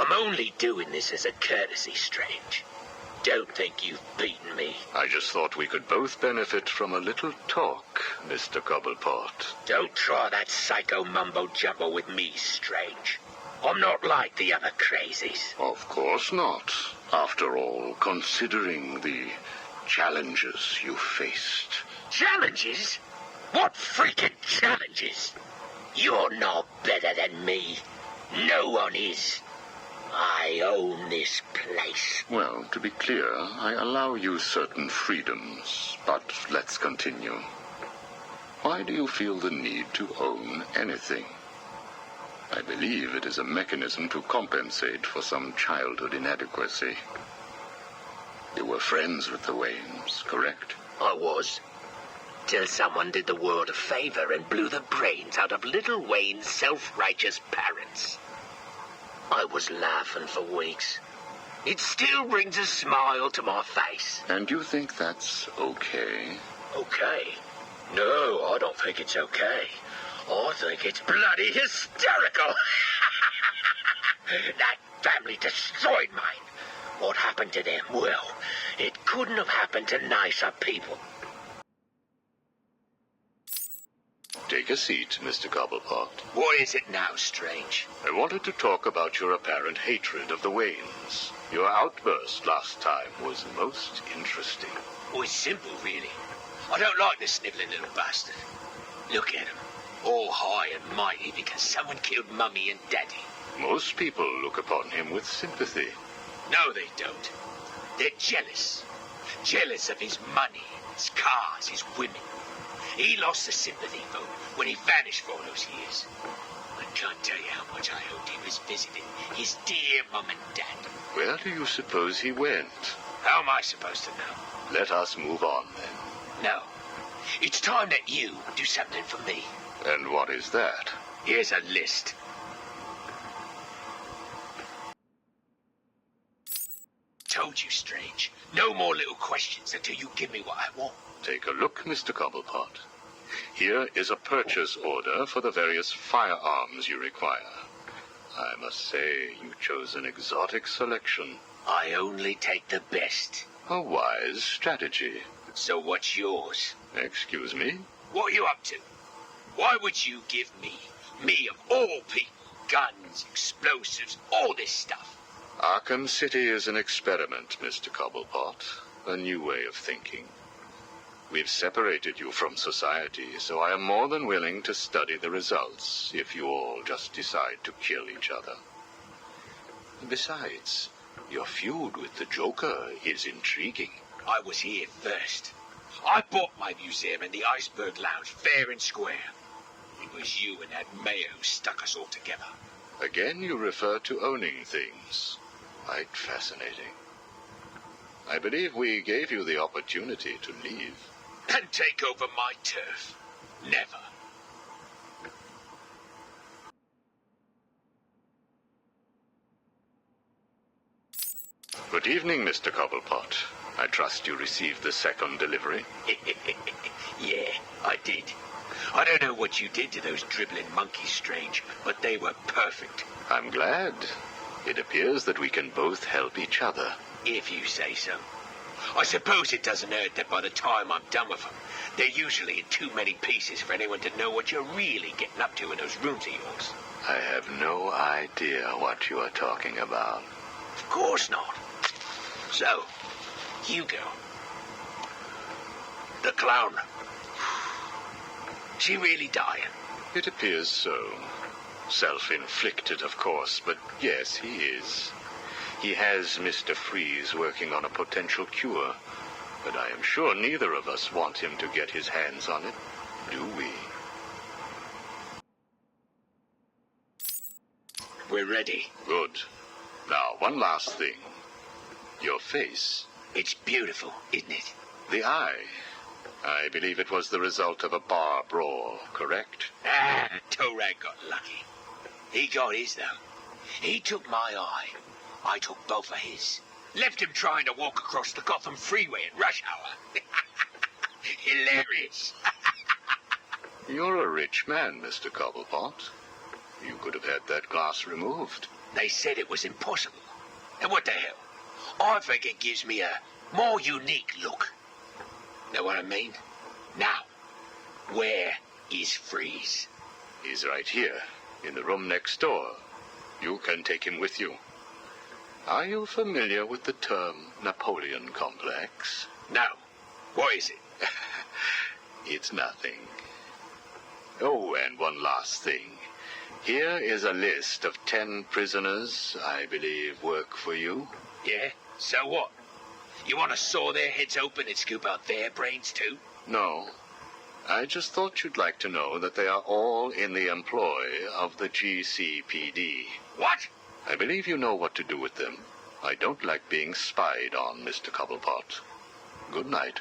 I'm only doing this as a courtesy, Strange. Don't think you've beaten me. I just thought we could both benefit from a little talk, Mr. Cobblepot. Don't try that psycho mumbo-jumbo with me, Strange. I'm not like the other crazies. Of course not. After all, considering the challenges you faced. Challenges? What freaking challenges? You're no better than me. No one is. I own this place. Well, to be clear, I allow you certain freedoms, but let's continue. Why do you feel the need to own anything? I believe it is a mechanism to compensate for some childhood inadequacy. You were friends with the Waynes, correct? I was. Till someone did the world a favor and blew the brains out of little Wayne's self-righteous parents. I was laughing for weeks. It still brings a smile to my face. And you think that's okay? Okay? No, I don't think it's okay. I think it's bloody hysterical. That family destroyed mine. What happened to them? Well, it couldn't have happened to nicer people. Take a seat, Mr. Cobblepot. What is it now, Strange? I wanted to talk about your apparent hatred of the Waynes. Your outburst last time was most interesting. Oh, it's simple, really. I don't like the snivelling little bastard. Look at him. All high and mighty because someone killed Mummy and Daddy. Most people look upon him with sympathy. No, they don't. They're jealous. Jealous of his money, his cars, his women. He lost the sympathy vote when he vanished for all those years. I can't tell you how much I hoped he was visiting his dear Mum and Dad. Where do you suppose he went? How am I supposed to know? Let us move on, then. No. It's time that you do something for me. And what is that? Here's a list. Told you, Strange. No more little questions until you give me what I want. Take a look, Mr. Cobblepot. Here is a purchase order for the various firearms you require. I must say, you chose an exotic selection. I only take the best. A wise strategy. So what's yours? Excuse me? What are you up to? Why would you give me of all people, guns, explosives, all this stuff? Arkham City is an experiment, Mr. Cobblepot. A new way of thinking. We've separated you from society, so I am more than willing to study the results if you all just decide to kill each other. Besides, your feud with the Joker is intriguing. I was here first. I bought my museum in the Iceberg Lounge fair and square. It was you and that Mayo who stuck us all together. Again, you refer to owning things. Quite fascinating. I believe we gave you the opportunity to leave. And take over my turf. Never. Good evening, Mr. Cobblepot. I trust you received the second delivery. Yeah, I did. I don't know what you did to those dribbling monkeys, Strange, but they were perfect. I'm glad. It appears that we can both help each other. If you say so. I suppose it doesn't hurt that by the time I'm done with them, they're usually in too many pieces for anyone to know what you're really getting up to in those rooms of yours. I have no idea what you are talking about. Of course not. So, Hugo. The clown. She really dying? It appears so. Self-inflicted, of course, but yes, he is. He has Mr. Freeze working on a potential cure, but I am sure neither of us want him to get his hands on it, do we? We're ready. Good. Now, one last thing. Your face. It's beautiful, isn't it? The eye. I believe it was the result of a bar brawl, correct? Torag got lucky. He got his, though. He took my eye. I took both of his. Left him trying to walk across the Gotham freeway in rush hour. Hilarious. You're a rich man, Mr. Cobblepot. You could have had that glass removed. They said it was impossible. And what the hell? I think it gives me a more unique look. Know what I mean? Now, where is Freeze? He's right here, in the room next door. You can take him with you. Are you familiar with the term Napoleon complex? No. What is it? It's nothing. Oh, and one last thing. Here is a list of 10 prisoners I believe work for you. Yeah? So what? You want to saw their heads open and scoop out their brains too? No. I just thought you'd like to know that they are all in the employ of the GCPD. What? I believe you know what to do with them. I don't like being spied on, Mr. Cobblepot. Good night.